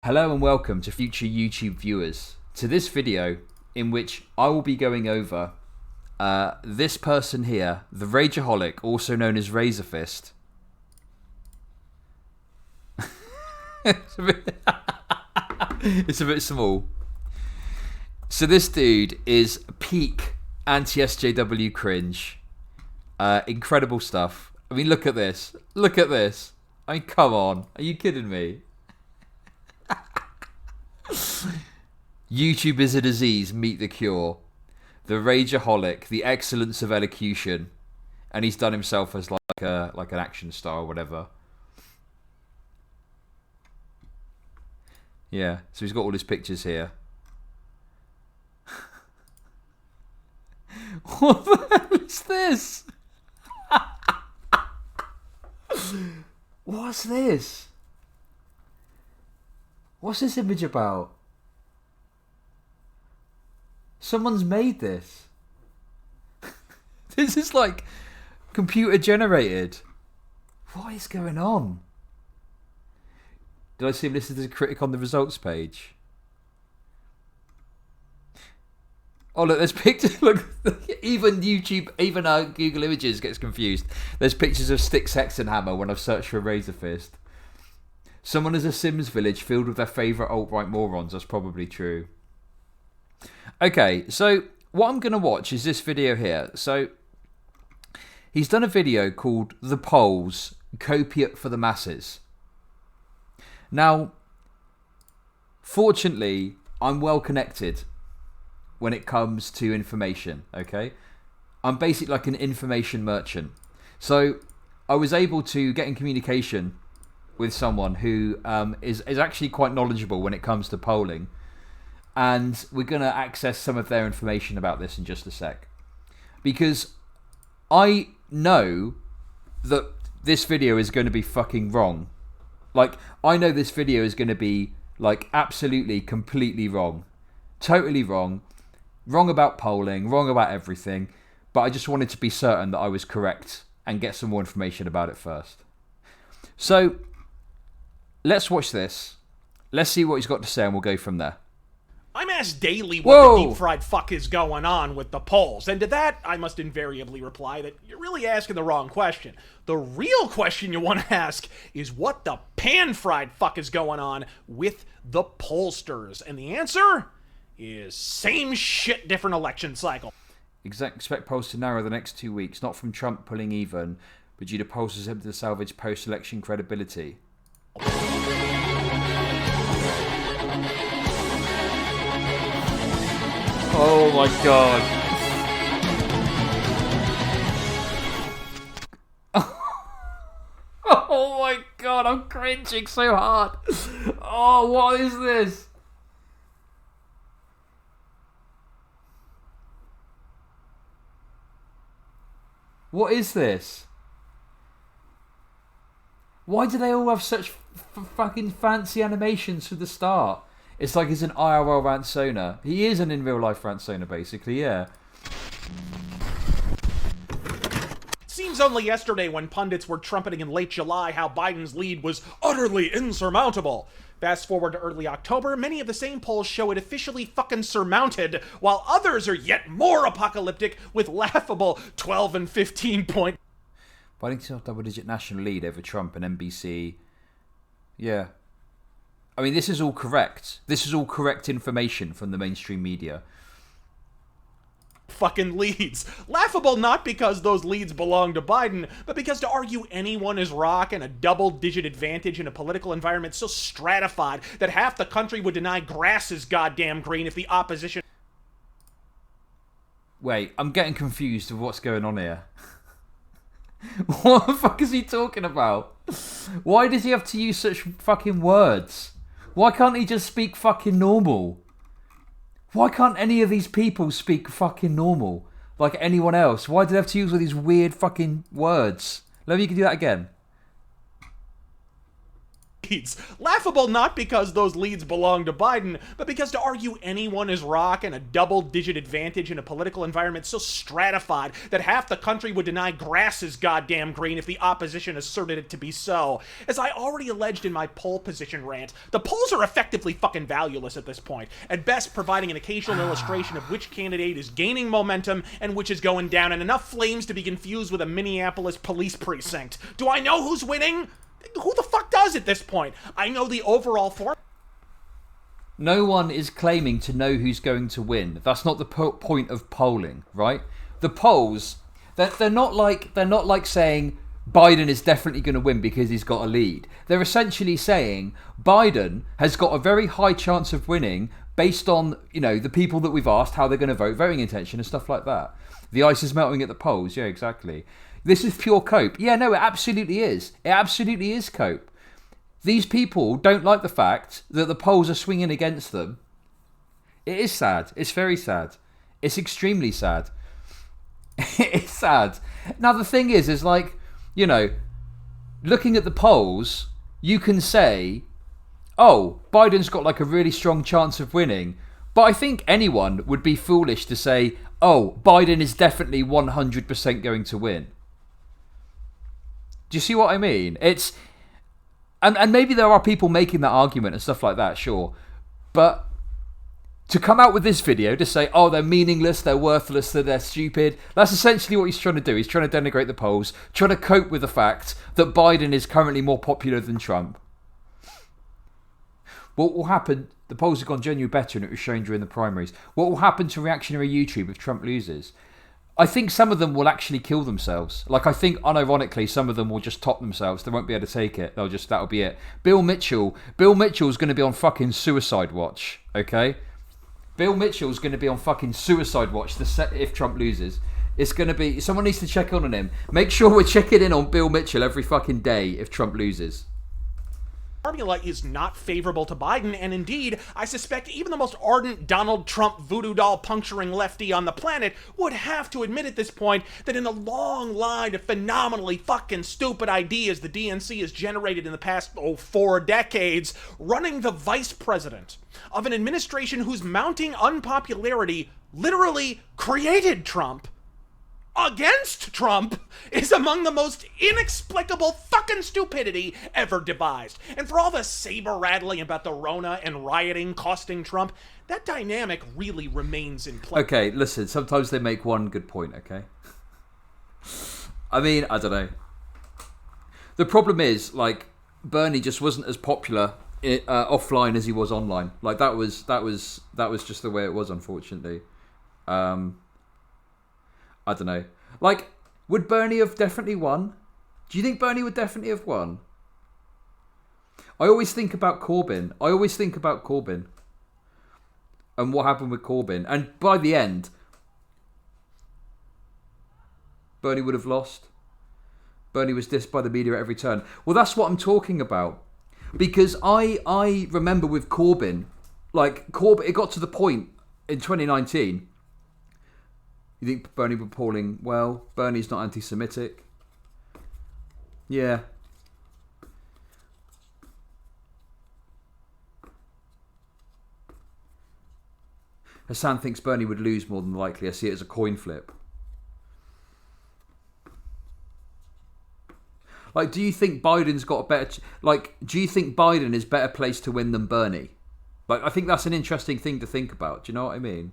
Hello and welcome to future YouTube viewers to this video in which I will be going over this person here, the Rageaholic, also known as Razorfist. It's a bit small. So this dude is peak anti-SJW cringe. Incredible stuff. I mean, look at this. Look at this. I mean, come on. Are you kidding me? YouTube is a disease, meet the cure. The Rageaholic, the excellence of elocution. And he's done himself as like an action star or whatever. Yeah, so he's got all his pictures here. What the hell is this? What's this? What's this image about? Someone's made this. This is like computer generated. What is going on? Did I see him listed as a critic on the results page? Oh look, there's pictures. Look, even YouTube, even Google Images gets confused. There's pictures of Sticks, Hex and Hammer when I've searched for Razorfist. Someone has a Sims village filled with their favourite alt-right morons. That's probably true. Okay, so what I'm going to watch is this video here. So he's done a video called The Polls, Copiate for the Masses. Now, fortunately, I'm well connected when it comes to information, okay? I'm basically like an information merchant. So I was able to get in communication with someone who is actually quite knowledgeable when it comes to polling. And we're going to access some of their information about this in just a sec. Because I know that this video is going to be fucking wrong. Like, I know this video is going to be, like, absolutely, completely wrong. Totally wrong. Wrong about polling, wrong about everything. But I just wanted to be certain that I was correct and get some more information about it first. So, let's watch this. Let's see what he's got to say and we'll go from there. I'm asked daily what the deep fried fuck is going on with the polls, and to that, I must invariably reply that you're really asking the wrong question. The real question you want to ask is what the pan-fried fuck is going on with the pollsters, and the answer is same shit, different election cycle. Expect polls to narrow the next 2 weeks, not from Trump pulling even, but due to pollsters attempting to salvage post-election credibility. Oh my god. Oh my god, I'm cringing so hard. Oh, what is this? What is this? Why do they all have such fucking fancy animations for the start? It's like he's an IRL Ransona. He is an in real life Ransona, basically, yeah. It seems only yesterday when pundits were trumpeting in late July how Biden's lead was utterly insurmountable. Fast forward to early October, many of the same polls show it officially fucking surmounted, while others are yet more apocalyptic with laughable 12 and 15 point. Biden still double-digit national lead over Trump and NBC. Yeah. I mean, this is all correct. This is all correct information from the mainstream media. Fucking leads. Laughable not because those leads belong to Biden, but because to argue anyone is rocking a double-digit advantage in a political environment so stratified that half the country would deny grass is goddamn green if the opposition... Wait, I'm getting confused with what's going on here. What the fuck is he talking about? Why does he have to use such fucking words? Why can't he just speak fucking normal? Why can't any of these people speak fucking normal? Like anyone else? Why do they have to use all these weird fucking words? Let me do that again. Laughable not because those leads belong to Biden, but because to argue anyone is rocking a double-digit advantage in a political environment so stratified that half the country would deny grass is goddamn green if the opposition asserted it to be so. As I already alleged in my poll position rant, the polls are effectively fucking valueless at this point, at best providing an occasional illustration of which candidate is gaining momentum and which is going down, and enough flames to be confused with a Minneapolis police precinct. Do I know who's winning? Who the fuck does at this point? I know the overall form. No one is claiming to know who's going to win. That's not the point of polling, right? The polls, they're not like saying Biden is definitely going to win because he's got a lead. They're essentially saying Biden has got a very high chance of winning based on, you know, the people that we've asked how they're going to vote, voting intention and stuff like that. The ice is melting at the polls. Yeah, exactly. This is pure cope. Yeah, no, it absolutely is. It absolutely is cope. These people don't like the fact that the polls are swinging against them. It is sad. It's very sad. It's extremely sad. It's sad. Now, the thing is like, you know, looking at the polls, you can say, oh, Biden's got like a really strong chance of winning. But I think anyone would be foolish to say, oh, Biden is definitely 100% going to win. Do you see what I mean? It's and maybe there are people making that argument and stuff like that, sure. But to come out with this video to say, oh, they're meaningless, they're worthless, they're stupid, that's essentially what he's trying to do. He's trying to denigrate the polls, trying to cope with the fact that Biden is currently more popular than Trump. What will happen? The polls have gone genuinely better and it was shown during the primaries. What will happen to reactionary YouTube if Trump loses? I think some of them will actually kill themselves. Like, I think, unironically, some of them will just top themselves. They won't be able to take it. That'll be it. Bill Mitchell's going to be on fucking suicide watch, okay? Bill Mitchell's going to be on fucking suicide watch if Trump loses. It's going to be... Someone needs to check on him. Make sure we're checking in on Bill Mitchell every fucking day if Trump loses. Formula is not favorable to Biden, and indeed, I suspect even the most ardent Donald Trump voodoo doll puncturing lefty on the planet would have to admit at this point that in the long line of phenomenally fucking stupid ideas the DNC has generated in the past, 4 decades, running the vice president of an administration whose mounting unpopularity literally created Trump against Trump is among the most inexplicable fucking stupidity ever devised. And for all the saber-rattling about the Rona and rioting costing Trump, that dynamic really remains in place. Okay, listen, sometimes they make one good point, okay? I mean, I don't know. The problem is, like, Bernie just wasn't as popular offline as he was online. Like, that was just the way it was, unfortunately. I don't know. Like, would Bernie have definitely won? Do you think Bernie would definitely have won? I always think about Corbyn. And what happened with Corbyn. And by the end, Bernie would have lost. Bernie was dissed by the media at every turn. Well, that's what I'm talking about. Because I remember with Corbyn, like, Corbyn, it got to the point in 2019... You think Bernie was polling well? Bernie's not anti-Semitic. Yeah. Hassan thinks Bernie would lose more than likely. I see it as a coin flip. Like, do you think Biden's got a better... do you think Biden is better placed to win than Bernie? Like, I think that's an interesting thing to think about. Do you know what I mean?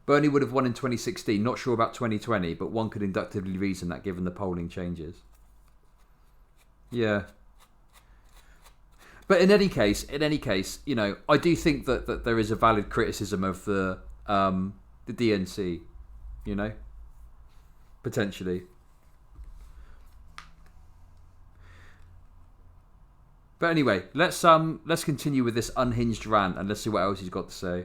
Bernie would have won in 2016. Not sure about 2020, but one could inductively reason that given the polling changes. Yeah. But in any case, you know, I do think that there is a valid criticism of the DNC, you know, potentially. But anyway, let's continue with this unhinged rant and let's see what else he's got to say.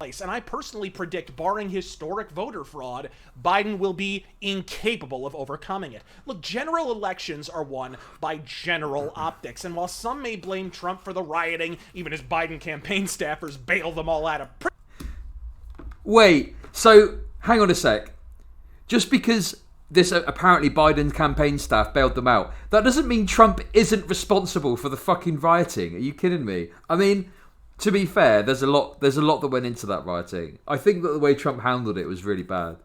And I personally predict, barring historic voter fraud, Biden will be incapable of overcoming it. Look, general elections are won by general optics, and while some may blame Trump for the rioting, even as Biden campaign staffers bail them all out of prison. Wait, so hang on a sec. Just because this apparently Biden campaign staff bailed them out. That doesn't mean Trump isn't responsible for the fucking rioting. Are you kidding me? I mean, to be fair, there's a lot that went into that rioting. I think that the way Trump handled it was really bad.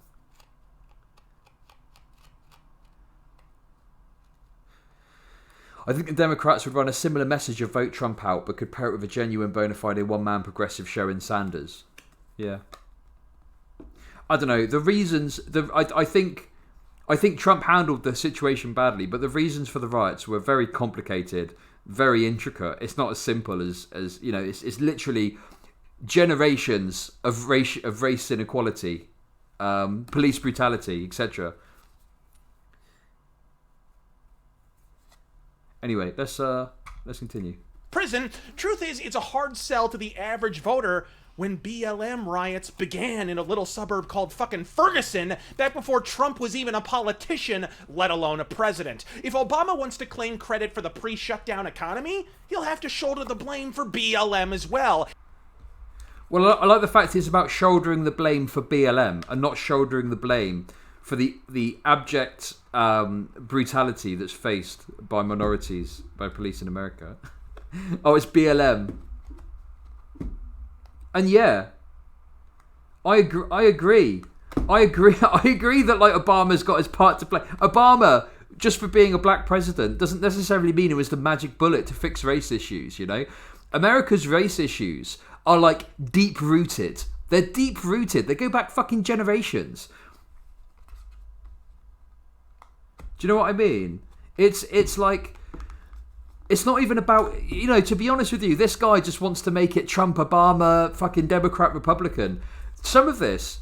I think the Democrats would run a similar message of vote Trump out, but could pair it with a genuine bona fide one-man progressive show in Sanders. Yeah. I don't know. The reasons... I think Trump handled the situation badly, but the reasons for the riots were very complicated, very intricate. It's not as simple as you know, it's literally generations of race inequality, police brutality, etc. Anyway, let's continue. Prison. Truth is, it's a hard sell to the average voter when BLM riots began in a little suburb called fucking Ferguson back before Trump was even a politician, let alone a president. If Obama wants to claim credit for the pre-shutdown economy, he'll have to shoulder the blame for BLM as well. Well, I like the fact it's about shouldering the blame for BLM and not shouldering the blame for the abject brutality that's faced by minorities, by police in America. Oh, it's BLM. And yeah, I agree. I agree that like Obama's got his part to play. Obama, just for being a black president, doesn't necessarily mean it was the magic bullet to fix race issues, you know? America's race issues are like deep rooted. They're deep rooted. They go back fucking generations. Do you know what I mean? It's like, it's not even about, you know, to be honest with you, this guy just wants to make it Trump, Obama, fucking Democrat, Republican. Some of this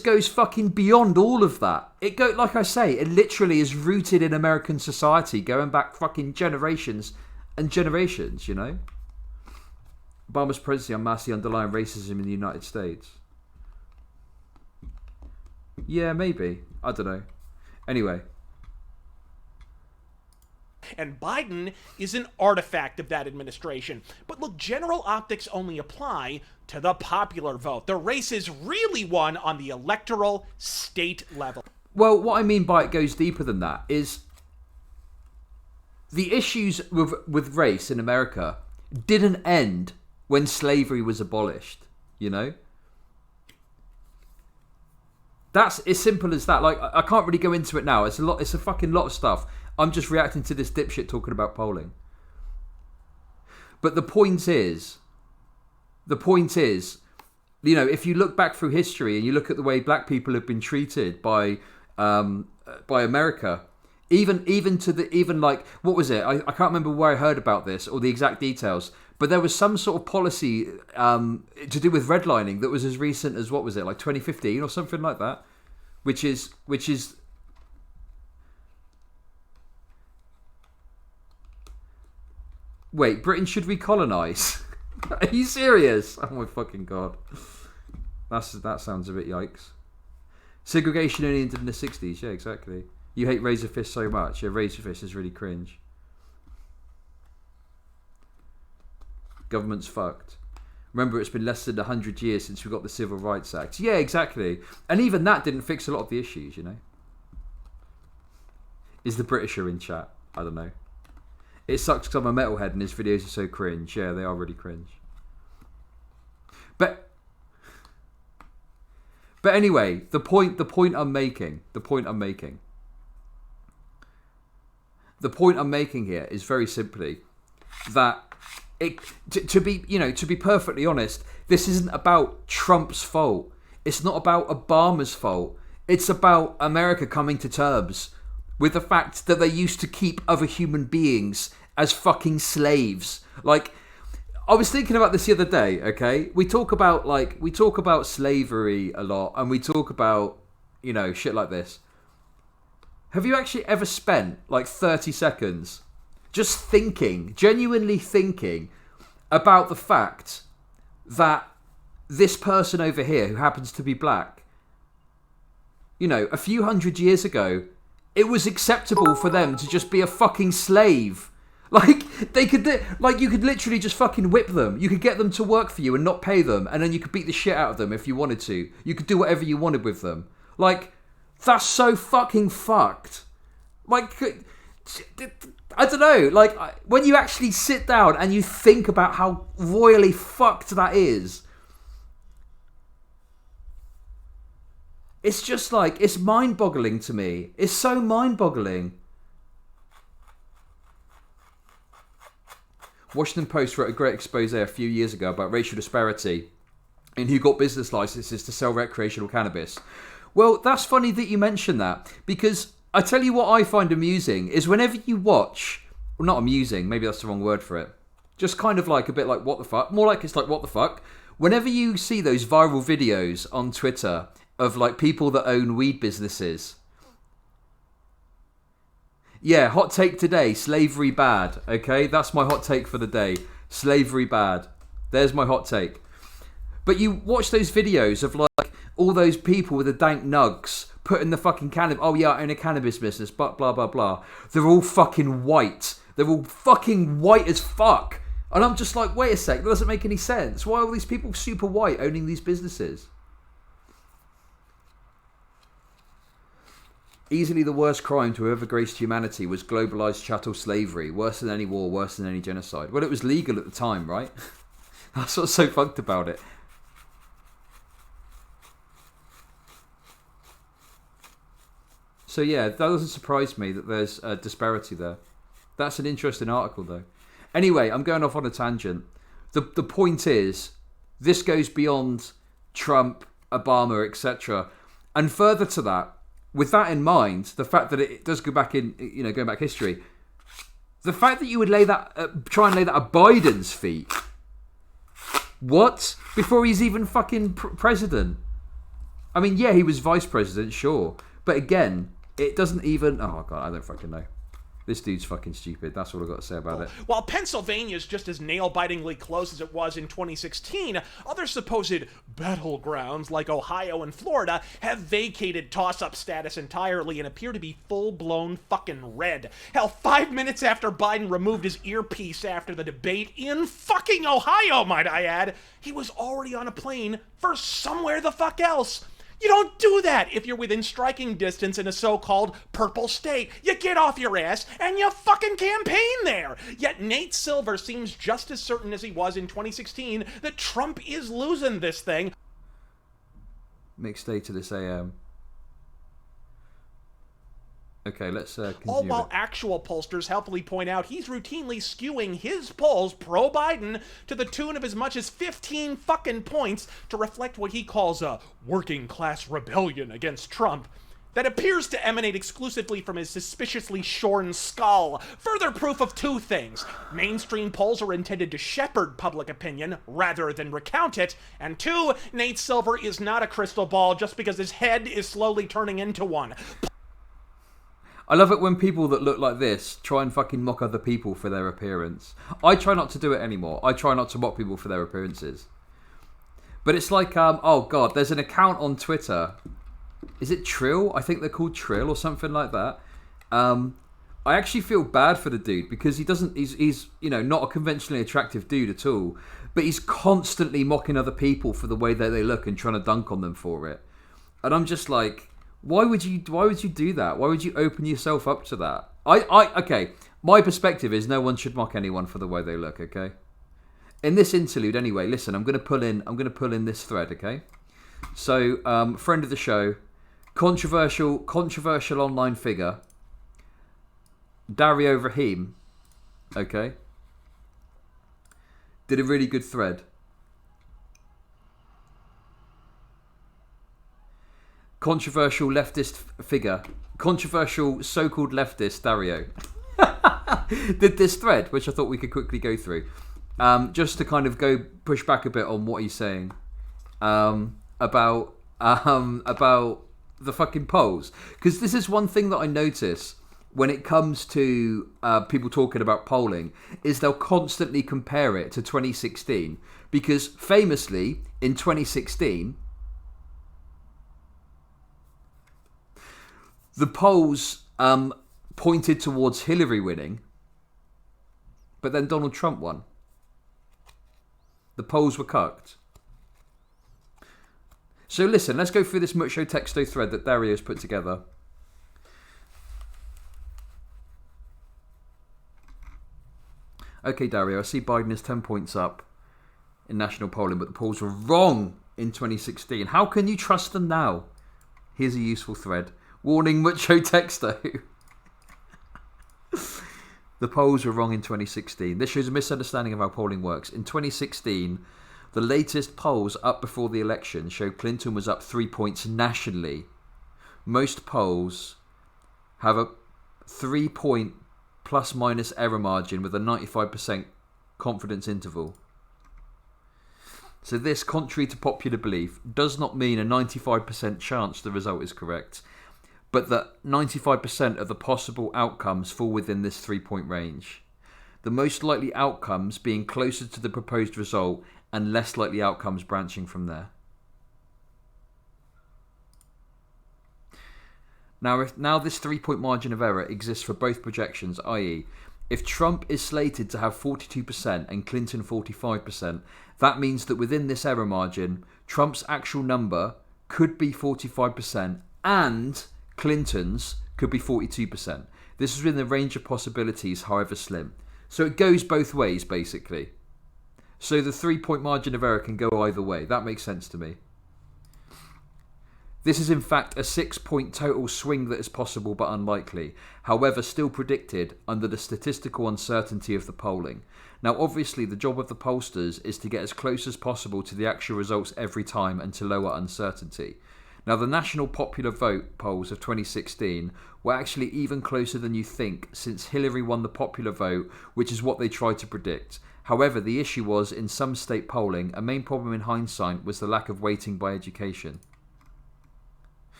goes fucking beyond all of that. Like I say, it literally is rooted in American society, going back fucking generations and generations, you know? Obama's presidency unmasked the underlying racism in the United States. Yeah, maybe. I don't know. Anyway. And Biden is an artifact of that administration. But look, general optics only apply to the popular vote. The race is really won on the electoral state level. Well, what I mean by it goes deeper than that is the issues with race in America didn't end when slavery was abolished, you know? That's as simple as that. Like, I can't really go into it now. It's a fucking lot of stuff. I'm just reacting to this dipshit talking about polling. But the point is, you know, if you look back through history and you look at the way black people have been treated by America, even like, what was it? I can't remember where I heard about this or the exact details, but there was some sort of policy to do with redlining that was as recent as, what was it, like 2015 or something like that, which is. Wait, Britain should recolonise? Are you serious? Oh my fucking god. That sounds a bit yikes. Segregation only ended in the 60s, yeah, exactly. You hate Razorfist so much. Yeah, Razorfist is really cringe. Government's fucked. Remember, it's been less than 100 years since we got the Civil Rights Act. Yeah, exactly. And even that didn't fix a lot of the issues, you know. Is the Britisher in chat? I don't know. It sucks because I'm a metalhead and his videos are so cringe. Yeah, they are really cringe. But anyway, the point I'm making here is very simply that to be perfectly honest, this isn't about Trump's fault. It's not about Obama's fault. It's about America coming to terms with the fact that they used to keep other human beings as fucking slaves. Like, I was thinking about this the other day, okay? We talk about slavery a lot, and we talk about, you know, shit like this. Have you actually ever spent like 30 seconds just thinking, genuinely thinking about the fact that this person over here who happens to be black, you know, a few hundred years ago, it was acceptable for them to just be a fucking slave. Like, you could literally just fucking whip them. You could get them to work for you and not pay them, and then you could beat the shit out of them if you wanted to. You could do whatever you wanted with them. Like, That's so fucking fucked. Like, I don't know. Like, when you actually sit down and you think about how royally fucked that is, it's just like, it's mind-boggling to me. It's so mind-boggling. Washington Post wrote a great expose a few years ago about racial disparity in who got business licenses to sell recreational cannabis. Well, that's funny that you mention that, because I tell you what I find amusing is whenever you watch, well, not amusing, maybe that's the wrong word for it, just kind of like a bit like what the fuck, more like it's like what the fuck. Whenever you see those viral videos on Twitter of like people that own weed businesses. Yeah, hot take today, slavery bad, okay? That's my hot take for the day. Slavery bad. There's my hot take. But you watch those videos of like all those people with the dank nugs putting the fucking cannabis, oh yeah, I own a cannabis business, but blah, blah, blah. They're all fucking white. They're all fucking white as fuck. And I'm just like, wait a sec, that doesn't make any sense. Why are all these people super white owning these businesses? Easily the worst crime to have ever graced humanity was globalized chattel slavery. Worse than any war, worse than any genocide. Well, it was legal at the time, right? That's what's so fucked about it. So yeah, that doesn't surprise me that there's a disparity there. That's an interesting article, though. Anyway, I'm going off on a tangent. The point is, this goes beyond Trump, Obama, etc. And further to that, with that in mind, the fact that it does go back in, you know, going back history, the fact that you would lay that, try and lay that at Biden's feet. What? Before he's even fucking president. I mean, yeah, he was vice president, sure. But again, it doesn't even... Oh, God, I don't fucking know. This dude's fucking stupid. That's all I've got to say about it. While Pennsylvania's just as nail-bitingly close as it was in 2016, other supposed battlegrounds like Ohio and Florida have vacated toss-up status entirely and appear to be full-blown fucking red. Hell, 5 minutes after Biden removed his earpiece after the debate in fucking Ohio, might I add, he was already on a plane for somewhere the fuck else. You don't do that if you're within striking distance in a so-called purple state. You get off your ass and you fucking campaign there. Yet Nate Silver seems just as certain as he was in 2016 that Trump is losing this thing. Mixed data this AM. Okay, let's continue. All while actual pollsters helpfully point out he's routinely skewing his polls pro-Biden to the tune of as much as 15 fucking points to reflect what he calls a working-class rebellion against Trump that appears to emanate exclusively from his suspiciously shorn skull. Further proof of two things. Mainstream polls are intended to shepherd public opinion rather than recount it. And two, Nate Silver is not a crystal ball just because his head is slowly turning into one. I love it when people that look like this try and fucking mock other people for their appearance. I try not to do it anymore. I try not to mock people for their appearances. But it's like, oh God, there's an account on Twitter. Is it Trill? I think they're called Trill or something like that. I actually feel bad for the dude because he's you know, not a conventionally attractive dude at all. But he's constantly mocking other people for the way that they look and trying to dunk on them for it. And I'm just like, why would you do that? Why would you open yourself up to that? Okay, my perspective is no one should mock anyone for the way they look, okay? In this interlude anyway, listen, I'm going to pull in this thread, okay? So, friend of the show, controversial online figure, Dario Rahim, okay? Did a really good thread. Controversial leftist figure, controversial so-called leftist Dario did this thread, which I thought we could quickly go through, just to kind of push back a bit on what he's saying about the fucking polls, because this is one thing that I notice when it comes to people talking about polling is they'll constantly compare it to 2016, because famously in 2016. The polls pointed towards Hillary winning, but then Donald Trump won. The polls were cucked. So listen, let's go through this Mucho Texto thread that Dario's put together. Okay, Dario, I see Biden is 10 points up in national polling, but the polls were wrong in 2016. How can you trust them now? Here's a useful thread. Warning, Mucho Texto. The polls were wrong in 2016. This shows a misunderstanding of how polling works. In 2016, the latest polls up before the election showed Clinton was up 3 points nationally. Most polls have a 3-point plus minus error margin with a 95% confidence interval. So this, contrary to popular belief, does not mean a 95% chance the result is correct, but that 95% of the possible outcomes fall within this 3-point range. The most likely outcomes being closer to the proposed result and less likely outcomes branching from there. Now this 3-point margin of error exists for both projections, i.e., if Trump is slated to have 42% and Clinton 45%, that means that within this error margin, Trump's actual number could be 45% and Clinton's could be 42%. This is within the range of possibilities, however slim. So it goes both ways, basically. So the 3-point margin of error can go either way. That makes sense to me. This is in fact a 6-point total swing that is possible but unlikely, however still predicted under the statistical uncertainty of the polling. Now obviously the job of the pollsters is to get as close as possible to the actual results every time and to lower uncertainty. Now the national popular vote polls of 2016 were actually even closer than you think, since Hillary won the popular vote, which is what they tried to predict. However, the issue was, in some state polling, a main problem in hindsight was the lack of weighting by education.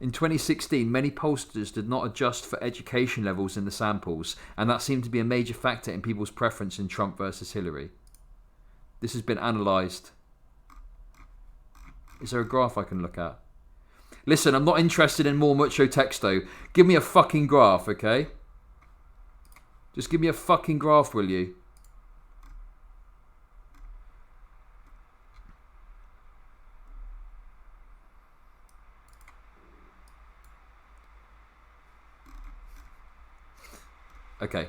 In 2016, many pollsters did not adjust for education levels in the samples, and that seemed to be a major factor in people's preference in Trump versus Hillary. This has been analysed. Is there a graph I can look at? Listen, I'm not interested in more Mucho Texto. Give me a fucking graph, okay? Just give me a fucking graph, will you? Okay.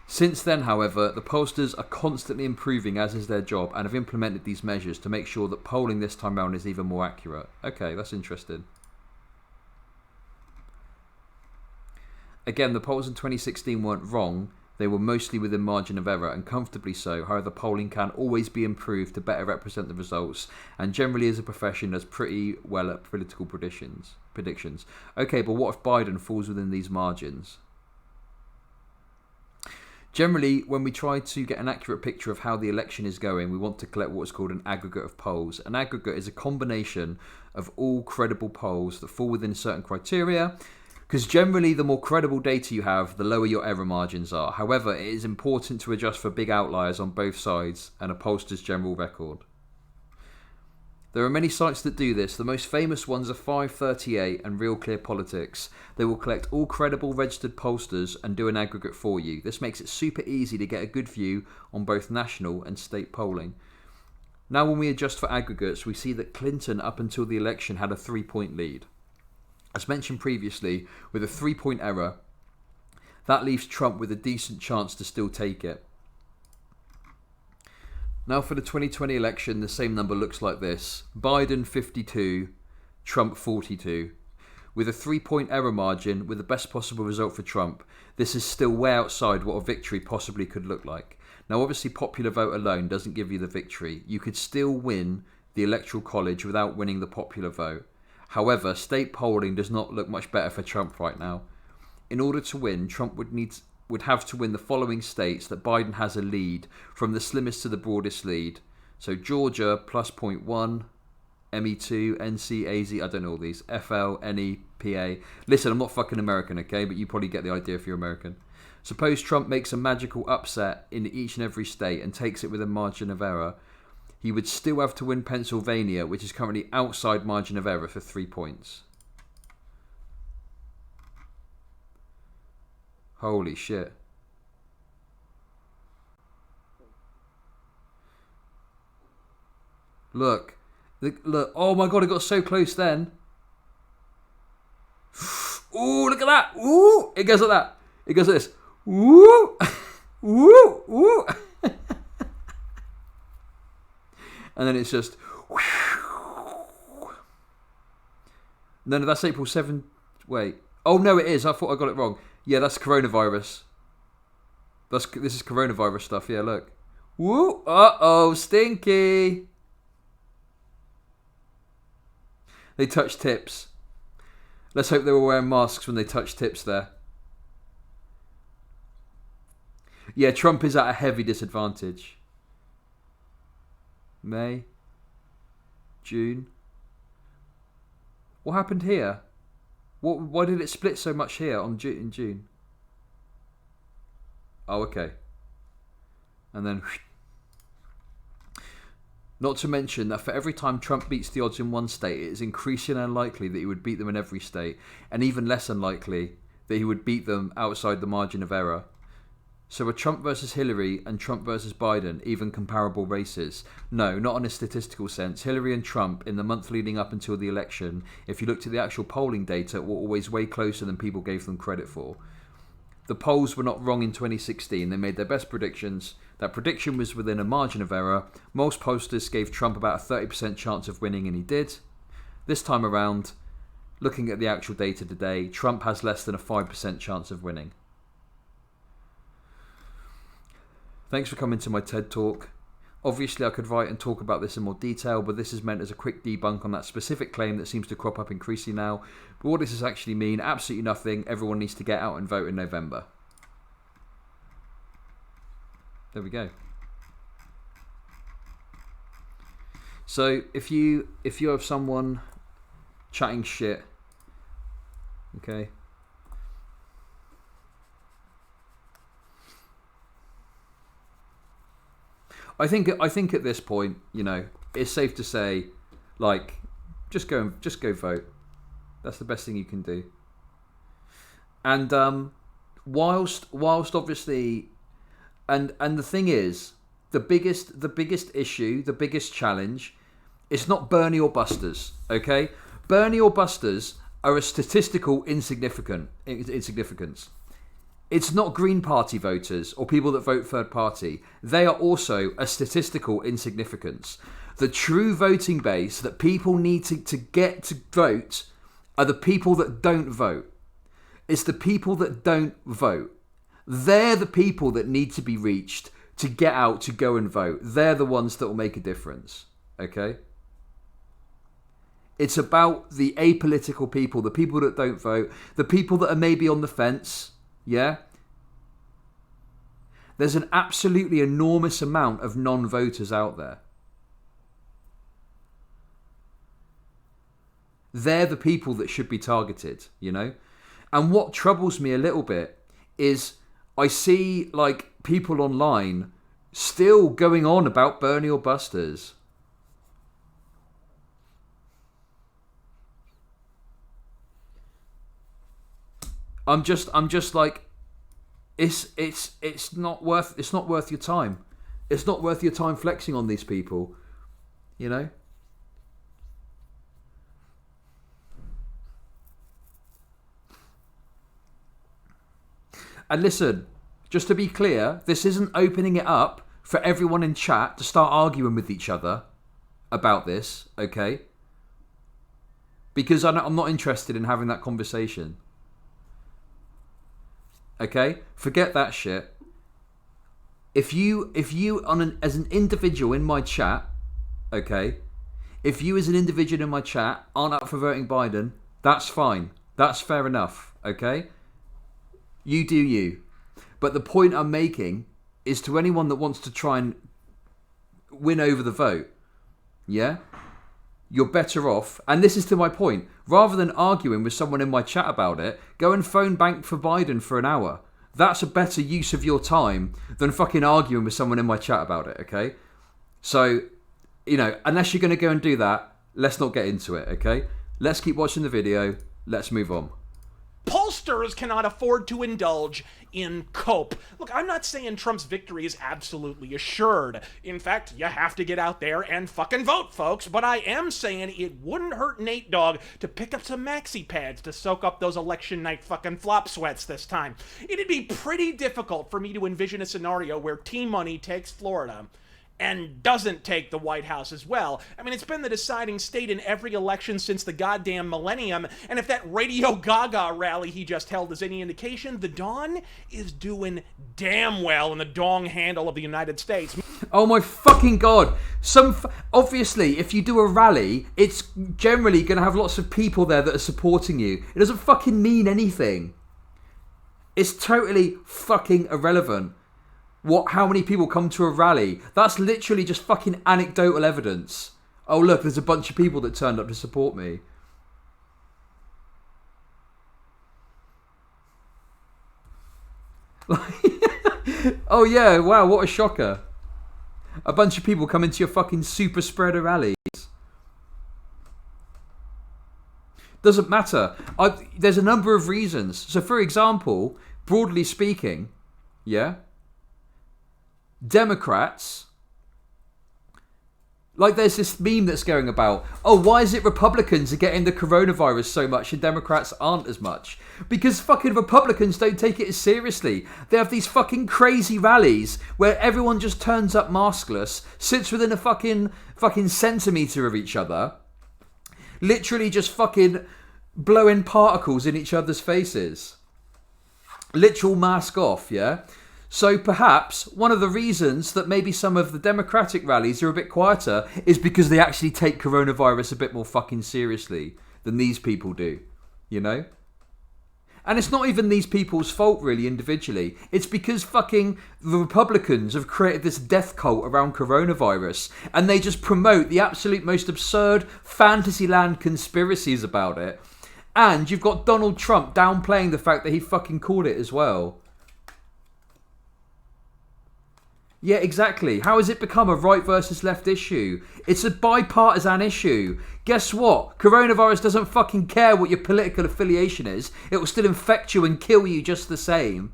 Since then, however, the pollsters are constantly improving, as is their job, and have implemented these measures to make sure that polling this time round is even more accurate. Okay, that's interesting. Again, the polls in 2016 weren't wrong. They were mostly within margin of error, and comfortably so. However, polling can always be improved to better represent the results, and generally as a profession does pretty well at political predictions. Okay, but what if Biden falls within these margins? Generally, when we try to get an accurate picture of how the election is going, we want to collect what's called an aggregate of polls. An aggregate is a combination of all credible polls that fall within certain criteria, because generally the more credible data you have, the lower your error margins are. However, it is important to adjust for big outliers on both sides and a pollster's general record. There are many sites that do this. The most famous ones are 538 and Real Clear Politics. They will collect all credible registered pollsters and do an aggregate for you. This makes it super easy to get a good view on both national and state polling. Now when we adjust for aggregates, we see that Clinton up until the election had a 3-point lead. As mentioned previously, with a 3-point error, that leaves Trump with a decent chance to still take it. Now for the 2020 election, the same number looks like this. Biden 52, Trump 42. With a 3-point error margin, with the best possible result for Trump, this is still way outside what a victory possibly could look like. Now obviously popular vote alone doesn't give you the victory. You could still win the Electoral College without winning the popular vote. However, state polling does not look much better for Trump right now. In order to win, Trump would have to win the following states that Biden has a lead, from the slimmest to the broadest lead. So Georgia, plus 0.1, ME2, NC, AZ, I don't know all these, FL, NE, PA. Listen, I'm not fucking American, okay? But you probably get the idea if you're American. Suppose Trump makes a magical upset in each and every state and takes it with a margin of error. He would still have to win Pennsylvania, which is currently outside margin of error, for 3 points. Holy shit. Look. Look. Oh my god, it got so close then. Ooh, look at that. Ooh. It goes like that. It goes like this. Ooh. Ooh. Ooh. And then it's just... No, that's April 7th. Wait. Oh, no, it is. I thought I got it wrong. Yeah, that's coronavirus. This is coronavirus stuff. Yeah, look. Woo! Uh-oh, stinky! They touched tips. Let's hope they were wearing masks when they touched tips there. Yeah, Trump is at a heavy disadvantage. May. June. What happened here? Why did it split so much here in June? Oh, okay. And then... Not to mention that for every time Trump beats the odds in one state, it is increasingly unlikely that he would beat them in every state, and even less unlikely that he would beat them outside the margin of error. So are Trump versus Hillary and Trump versus Biden even comparable races? No, not in a statistical sense. Hillary and Trump, in the month leading up until the election, if you looked at the actual polling data, were always way closer than people gave them credit for. The polls were not wrong in 2016. They made their best predictions. That prediction was within a margin of error. Most pollsters gave Trump about a 30% chance of winning, and he did. This time around, looking at the actual data today, Trump has less than a 5% chance of winning. Thanks for coming to my TED Talk. Obviously, I could write and talk about this in more detail, but this is meant as a quick debunk on that specific claim that seems to crop up increasingly now. But what does this actually mean? Absolutely nothing. Everyone needs to get out and vote in November. There we go. So if you have someone chatting shit, okay, I think at this point, you know, it's safe to say, like, just go vote. That's the best thing you can do. And whilst obviously, and the thing is, the biggest issue, the biggest challenge, it's not Bernie or Busters. Okay, Bernie or Busters are a statistical insignificance. It's not Green Party voters or people that vote third party. They are also a statistical insignificance. The true voting base that people need to get to vote are the people that don't vote. It's the people that don't vote. They're the people that need to be reached to get out to go and vote. They're the ones that will make a difference. Okay? It's about the apolitical people, the people that don't vote, the people that are maybe on the fence. Yeah? There's an absolutely enormous amount of non-voters out there. They're the people that should be targeted, you know? And what troubles me a little bit is I see, like, people online still going on about Bernie or Busters. I'm just like, it's not worth your time. It's not worth your time flexing on these people, you know? And listen, just to be clear, this isn't opening it up for everyone in chat to start arguing with each other about this, okay? Because I'm not interested in having that conversation. Okay? Forget that shit. If you as an individual in my chat, okay? If you as an individual in my chat aren't up for voting Biden, that's fine. That's fair enough, okay? You do you. But the point I'm making is to anyone that wants to try and win over the vote, yeah? You're better off, and this is to my point, rather than arguing with someone in my chat about it, go and phone bank for Biden for an hour. That's a better use of your time than fucking arguing with someone in my chat about it, okay? So, you know, unless you're going to go and do that, let's not get into it, okay? Let's keep watching the video. Let's move on. Pollsters hipsters cannot afford to indulge in cope. Look, I'm not saying Trump's victory is absolutely assured. In fact, you have to get out there and fucking vote, folks. But I am saying it wouldn't hurt Nate Dogg to pick up some maxi pads to soak up those election night fucking flop sweats this time. It'd be pretty difficult for me to envision a scenario where T-Money takes Florida and doesn't take the White House as well. I mean, it's been the deciding state in every election since the goddamn millennium, and if that Radio Gaga rally he just held is any indication, the Don is doing damn well in the dong handle of the United States. Oh my fucking god. Obviously, if you do a rally, it's generally going to have lots of people there that are supporting you. It doesn't fucking mean anything. It's totally fucking irrelevant. How many people come to a rally? That's literally just fucking anecdotal evidence. Oh look, there's a bunch of people that turned up to support me. Oh yeah, wow, what a shocker. A bunch of people come into your fucking super spreader rallies. Doesn't matter. There's a number of reasons. So for example, broadly speaking, yeah, Democrats, like there's this meme that's going about, oh, why is it Republicans are getting the coronavirus so much and Democrats aren't as much? Because fucking Republicans don't take it as seriously. They have these fucking crazy rallies where everyone just turns up maskless, sits within a fucking centimetre of each other, literally just fucking blowing particles in each other's faces. Literal mask off, yeah? So perhaps one of the reasons that maybe some of the Democratic rallies are a bit quieter is because they actually take coronavirus a bit more fucking seriously than these people do, you know? And it's not even these people's fault really individually. It's because fucking the Republicans have created this death cult around coronavirus and they just promote the absolute most absurd fantasyland conspiracies about it. And you've got Donald Trump downplaying the fact that he fucking called it as well. Yeah, exactly. How has it become a right versus left issue? It's a bipartisan issue. Guess what? Coronavirus doesn't fucking care what your political affiliation is. It will still infect you and kill you just the same.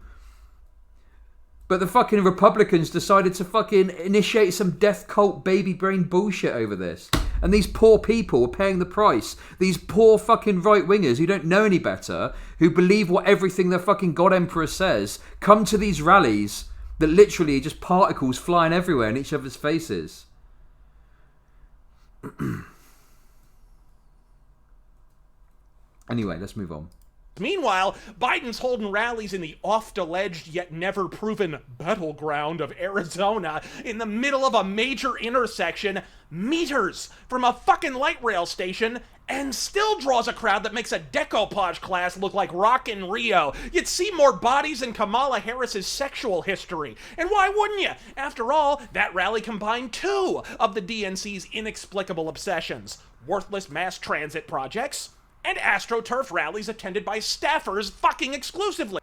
But the fucking Republicans decided to fucking initiate some death cult baby brain bullshit over this. And these poor people are paying the price. These poor fucking right-wingers who don't know any better, who believe what everything their fucking God Emperor says, come to these rallies that literally are just particles flying everywhere in each other's faces. Anyway, let's move on. Meanwhile, Biden's holding rallies in the oft-alleged yet never proven battleground of Arizona in the middle of a major intersection, meters from a fucking light rail station, and still draws a crowd that makes a decoupage class look like Rockin' Rio. You'd see more bodies in Kamala Harris's sexual history. And why wouldn't you? After all, that rally combined two of the DNC's inexplicable obsessions: worthless mass transit projects and AstroTurf rallies attended by staffers fucking exclusively.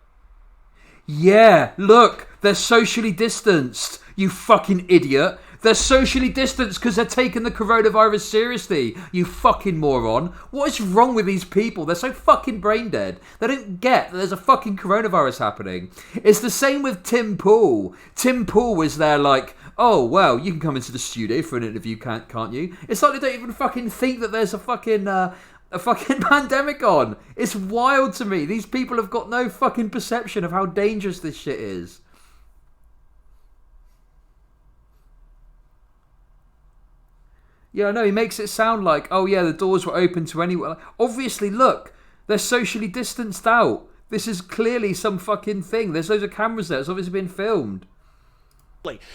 Yeah, look, they're socially distanced, you fucking idiot. They're socially distanced because they're taking the coronavirus seriously, you fucking moron. What is wrong with these people? They're so fucking brain dead. They don't get that there's a fucking coronavirus happening. It's the same with Tim Pool. Tim Pool was there like, oh, well, you can come into the studio for an interview, can't you? It's like they don't even fucking think that there's a fucking pandemic on. It's wild to me. These people have got no fucking perception of how dangerous this shit is. Yeah, I know, he makes it sound like, oh yeah, the doors were open to anyone. Obviously, look, they're socially distanced out. This is clearly some fucking thing. There's loads of cameras there. It's obviously been filmed.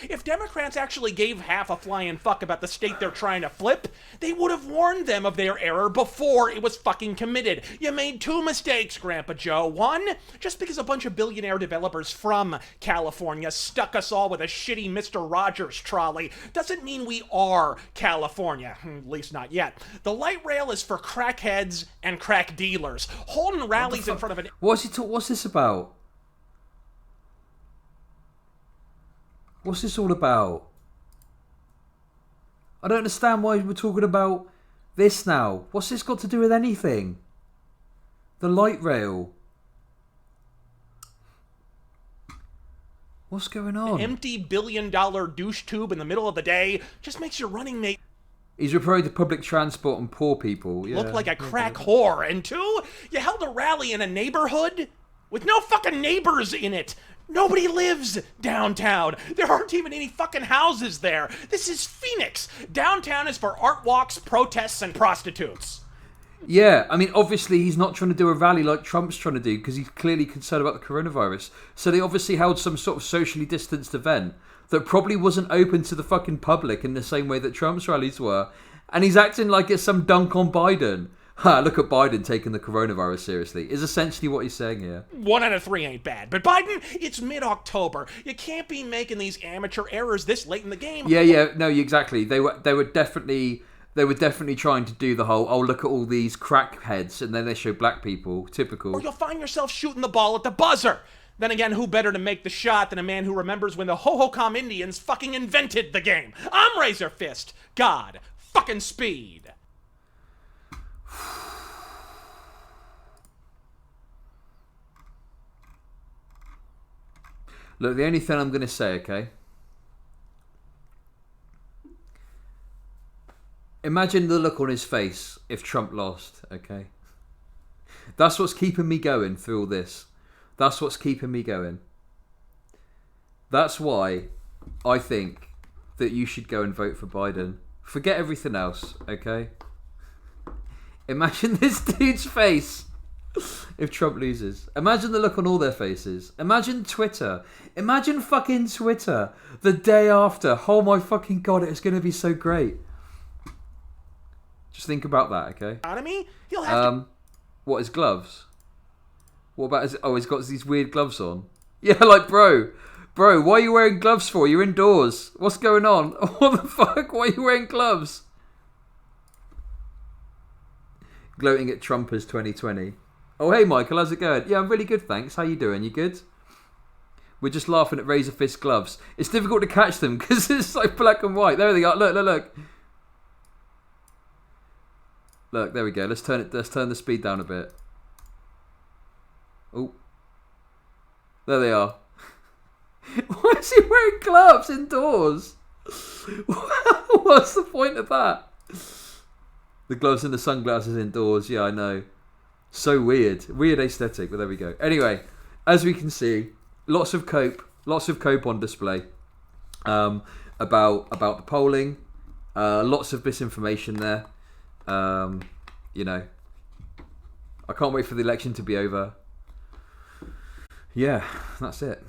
If Democrats actually gave half a flying fuck about the state they're trying to flip, they would have warned them of their error before it was fucking committed. You made two mistakes, Grandpa Joe. One, just because a bunch of billionaire developers from California stuck us all with a shitty Mr. Rogers trolley doesn't mean we are California. At least not yet. The light rail is for crackheads and crack dealers. Holding rallies in front of an... What's this about? What's this all about? I don't understand why we're talking about this now. What's this got to do with anything? The light rail. What's going on? Empty billion-dollar douche tube in the middle of the day just makes your running mate He's referring to public transport and poor people. Yeah. look like a crack whore. And 2, you held a rally in a neighborhood with no fucking neighbors in it. Nobody lives downtown. There aren't even any fucking houses there. This is Phoenix. Downtown is for art walks, protests, and prostitutes. Yeah, I mean, obviously he's not trying to do a rally like Trump's trying to do because he's clearly concerned about the coronavirus. So they obviously held some sort of socially distanced event that probably wasn't open to the fucking public in the same way that Trump's rallies were. And he's acting like it's some dunk on Biden. Ha, look at Biden taking the coronavirus seriously, is essentially what he's saying here. 1 out of 3 ain't bad. But Biden, it's mid-October. You can't be making these amateur errors this late in the game. Yeah, no, exactly. They were definitely trying to do the whole, oh, look at all these crackheads, and then they show black people. Typical. Or you'll find yourself shooting the ball at the buzzer. Then again, who better to make the shot than a man who remembers when the Hohokam Indians fucking invented the game? I'm Razorfist. God fucking speed. Look, the only thing I'm going to say, okay? Imagine the look on his face if Trump lost, okay? That's what's keeping me going through all this. That's what's keeping me going. That's why I think that you should go and vote for Biden. Forget everything else, okay? Imagine this dude's face if Trump loses. Imagine the look on all their faces. Imagine Twitter. Imagine fucking Twitter the day after. Oh my fucking God, it's going to be so great. Just think about that, okay? Economy? He'll have What, his gloves? What about his... Oh, he's got these weird gloves on. Yeah, like, bro, why are you wearing gloves for? You're indoors. What's going on? What the fuck? Why are you wearing gloves? Gloating at Trumpers 2020. Oh, hey, Michael, how's it going? Yeah, I'm really good, thanks. How you doing? You good? We're just laughing at Razorfist gloves. It's difficult to catch them because it's like black and white. There they are. Look. Look, there we go. Let's turn the speed down a bit. Oh. There they are. Why is he wearing gloves indoors? What's the point of that? The gloves and the sunglasses indoors. Yeah, I know. So weird. Weird aesthetic, but there we go. Anyway, as we can see, lots of cope on display about the polling. Lots of misinformation there. You know, I can't wait for the election to be over. Yeah, that's it.